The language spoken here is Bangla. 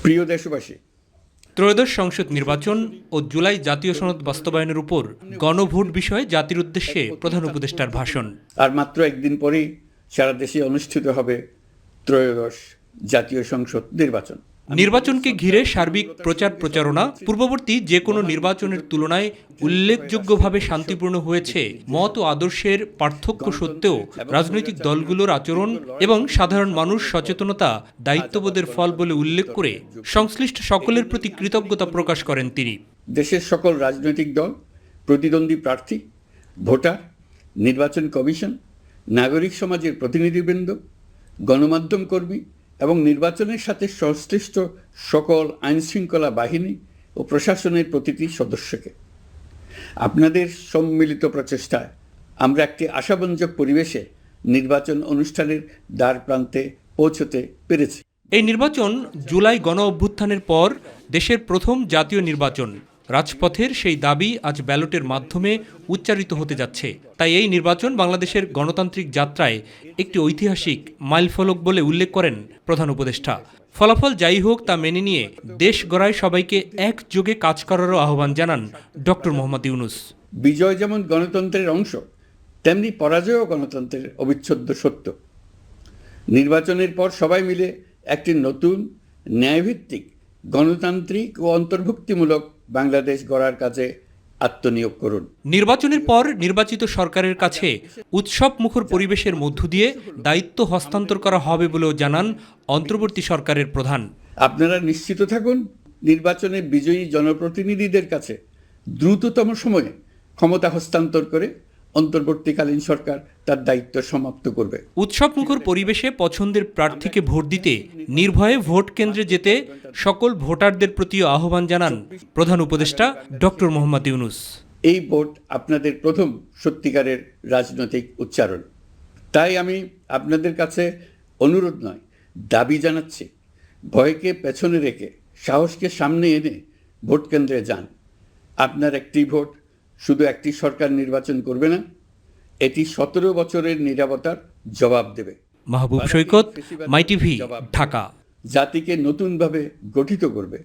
প্রিয় দেশবাসী, ত্রয়োদশ সংসদ নির্বাচন ও জুলাই জাতীয় সনদ বাস্তবায়নের উপর গণভোট বিষয়ে জাতির উদ্দেশ্যে প্রধান উপদেষ্টার ভাষণ। আর মাত্র একদিন পরেই সারা দেশে অনুষ্ঠিত হবে ত্রয়োদশ জাতীয় সংসদ নির্বাচন। নির্বাচনকে ঘিরে সার্বিক প্রচার প্রচারণা পূর্ববর্তী যে কোনো নির্বাচনের তুলনায় উল্লেখযোগ্যভাবে শান্তিপূর্ণ হয়েছে। মত ও আদর্শের পার্থক্য সত্ত্বেও রাজনৈতিক দলগুলোর আচরণ এবং সাধারণ মানুষ সচেতনতা দায়িত্ববোধের ফল বলে উল্লেখ করে সংশ্লিষ্ট সকলের প্রতি কৃতজ্ঞতা প্রকাশ করেন তিনি। দেশের সকল রাজনৈতিক দল, প্রতিদ্বন্দ্বী প্রার্থী, ভোটার, নির্বাচন কমিশন, নাগরিক সমাজের প্রতিনিধিবৃন্দ, গণমাধ্যম কর্মী এবং নির্বাচনের সাথে সংশ্লিষ্ট সকল আইনশৃঙ্খলা বাহিনী ও প্রশাসনের প্রতিটি সদস্যকে আপনাদের সম্মিলিত প্রচেষ্টায় আমরা একটি আশাব্যঞ্জক পরিবেশে নির্বাচন অনুষ্ঠানের দ্বার প্রান্তে পৌঁছতে পেরেছি। এই নির্বাচন জুলাই গণ অভ্যুত্থানের পর দেশের প্রথম জাতীয় নির্বাচন। রাজপথের সেই দাবি আজ ব্যালটের মাধ্যমে উচ্চারিত হতে যাচ্ছে। তাই এই নির্বাচন বাংলাদেশের গণতান্ত্রিক যাত্রায় একটি ঐতিহাসিক মাইলফলক বলে উল্লেখ করেন প্রধান উপদেষ্টা। ফলাফল যাই হোক তা মেনে নিয়ে দেশ গড়ায় সবাইকে একযোগে কাজ করারও আহ্বান জানান ডক্টর মোহাম্মদ ইউনূস। বিজয় যেমন গণতন্ত্রের অংশ, তেমনি পরাজয়ও গণতন্ত্রের অবিচ্ছেদ্য সত্য। নির্বাচনের পর সবাই মিলে একটি নতুন ন্যায়ভিত্তিক গণতান্ত্রিক ও অন্তর্ভুক্তিমূলক বাংলাদেশ গড়ার কাজে আত্মনিয়োগ করুন। নির্বাচনের পর নির্বাচিত সরকারের কাছে উৎসব মুখর পরিবেশের মধ্য দিয়ে দায়িত্ব হস্তান্তর করা হবে বলেও জানান অন্তর্বর্তী সরকারের প্রধান। আপনারা নিশ্চিত থাকুন, নির্বাচনে বিজয়ী জনপ্রতিনিধিদের কাছে দ্রুততম সময়ে ক্ষমতা হস্তান্তর করে অন্তর্বর্তীকালীন সরকার তার দায়িত্ব সমাপ্ত করবে। উৎসবমুখর পরিবেশে পছন্দের প্রার্থীকে ভোট দিতে নির্ভয়ে ভোট কেন্দ্রে যেতে সকল ভোটারদের প্রতিও আহ্বান জানান প্রধান উপদেষ্টা ডক্টর মোহাম্মদ ইউনূস। এই ভোট আপনাদের প্রথম সত্যিকারের রাজনৈতিক উচ্চারণ। তাই আমি আপনাদের কাছে অনুরোধ নয়, দাবি জানাচ্ছি, ভয়কে পেছনে রেখে সাহসকে সামনে এনে ভোট কেন্দ্রে যান। আপনার একটি ভোট শুধু একটি সরকার নির্বাচন করবে না, এটি 17 বছরের নিরাপত্তার জবাব দেবে। মাহবুব সৈকত, মাই টিভি, ঢাকা। জাতিকে নতুনভাবে গঠিত করবে।